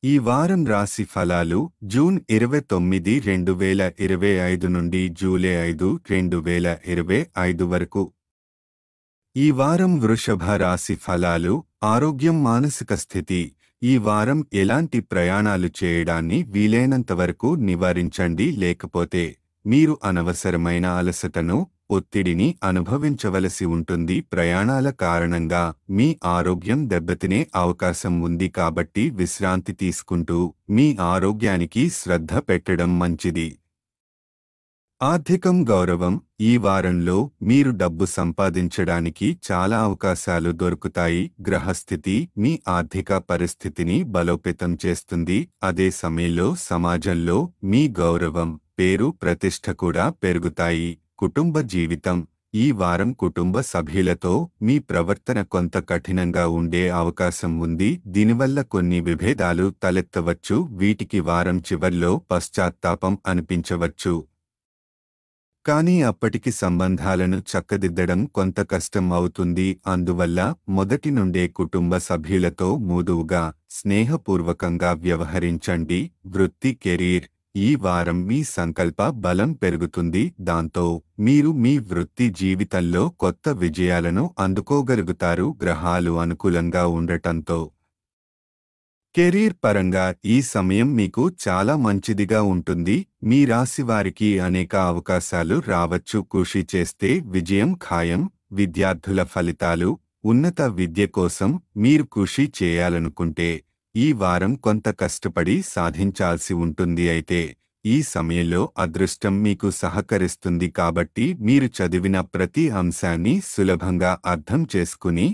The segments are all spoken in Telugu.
ఈ వారం రాశి ఫలాలు జూన్ 29, 2025 నుండి జూలై 5, 2025 వరకు. ఈ వారం వృషభ రాశి ఫలాలు. ఆరోగ్యం, మానసిక స్థితి. ఈ వారం ఎలాంటి ప్రయాణాలు చేయడాన్ని వీలైనంతవరకు నివారించండి, లేకపోతే మీరు అనవసరమైన అలసటను, ఒత్తిడిని అనుభవించవలసి ఉంటుంది. ప్రయాణాల కారణంగా మీ ఆరోగ్యం దెబ్బతినే అవకాశం ఉంది కాబట్టి విశ్రాంతి తీసుకుంటూ మీ ఆరోగ్యానికి శ్రద్ధ పెట్టడం మంచిది. ఆర్థికం, గౌరవం. ఈ వారంలో మీరు డబ్బు సంపాదించడానికి చాలా అవకాశాలు దొరుకుతాయి. గ్రహస్థితి మీ ఆర్థిక పరిస్థితిని బలోపేతం చేస్తుంది. అదే సమయంలో సమాజంలో మీ గౌరవం, పేరు, ప్రతిష్ఠ కూడా పెరుగుతాయి. కుటుంబ జీవితం. ఈ వారం కుటుంబ సభ్యులతో మీ ప్రవర్తన కొంత కఠినంగా ఉండే అవకాశం ఉంది. దీనివల్ల కొన్ని విభేదాలు తలెత్తవచ్చు. వీటికి వారం చివర్లో పశ్చాత్తాపం అనిపించవచ్చు. కానీ అప్పటికి సంబంధాలను చక్కదిద్దడం కొంత కష్టం అవుతుంది. అందువల్ల మొదటి నుండే కుటుంబ సభ్యులతో మృదువుగా, స్నేహపూర్వకంగా వ్యవహరించండి. వృత్తి, కెరీర్. ఈ వారం మీ సంకల్ప బలం పెరుగుతుంది. దాంతో మీరు మీ వృత్తి జీవితంలో కొత్త విజయాలను అందుకోగలుగుతారు. గ్రహాలు అనుకూలంగా ఉండటంతో కెరీర్ పరంగా ఈ సమయం మీకు చాలా మంచిదిగా ఉంటుంది. మీ రాశి వారికి అనేక అవకాశాలు రావచ్చు. కృషి చేస్తే విజయం ఖాయం. విద్యార్థుల ఫలితాలు. ఉన్నత విద్య కోసం మీరు కృషి చేయాలనుకుంటే ఈ వారం కొంత కష్టపడి సాధించాల్సి ఉంటుంది. అయితే ఈ సమయంలో అదృష్టం మీకు సహకరిస్తుంది కాబట్టి మీరు చదివిన ప్రతి అంశాన్ని సులభంగా అర్థం చేసుకుని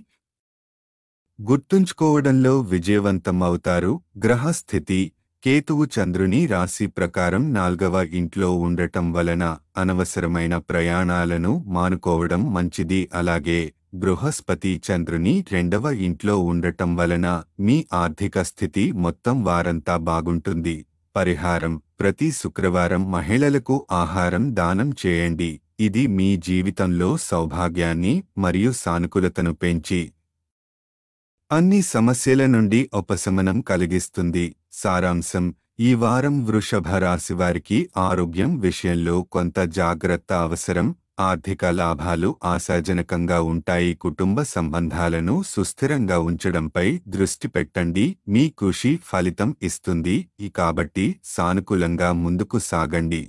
గుర్తుంచుకోవడంలో విజయవంతం అవుతారు. గ్రహస్థితి. కేతువు చంద్రుని రాశి ప్రకారం 4వ ఇంట్లో ఉండటం వలన అనవసరమైన ప్రయాణాలను మానుకోవడం మంచిది. అలాగే బృహస్పతి చంద్రుని 2వ ఇంట్లో ఉండటం వలన మీ ఆర్థిక స్థితి మొత్తం వారంతా బాగుంటుంది. పరిహారం. ప్రతి శుక్రవారం మహిళలకు ఆహారం దానం చేయండి. ఇది మీ జీవితంలో సౌభాగ్యాన్ని మరియు సానుకూలతను పెంచి అన్ని సమస్యల నుండి ఉపశమనం కలిగిస్తుంది. సారాంశం. ఈ వారం వృషభ రాశి వారికి ఆరోగ్యం విషయంలో కొంత జాగ్రత్త అవసరం. ఆర్థిక లాభాలు ఆశాజనకంగా ఉంటాయి. కుటుంబ సంబంధాలను సుస్థిరంగా ఉంచడంపై దృష్టి పెట్టండి. మీ కృషి ఫలితం ఇస్తుంది కాబట్టి సానుకూలంగా ముందుకు సాగండి.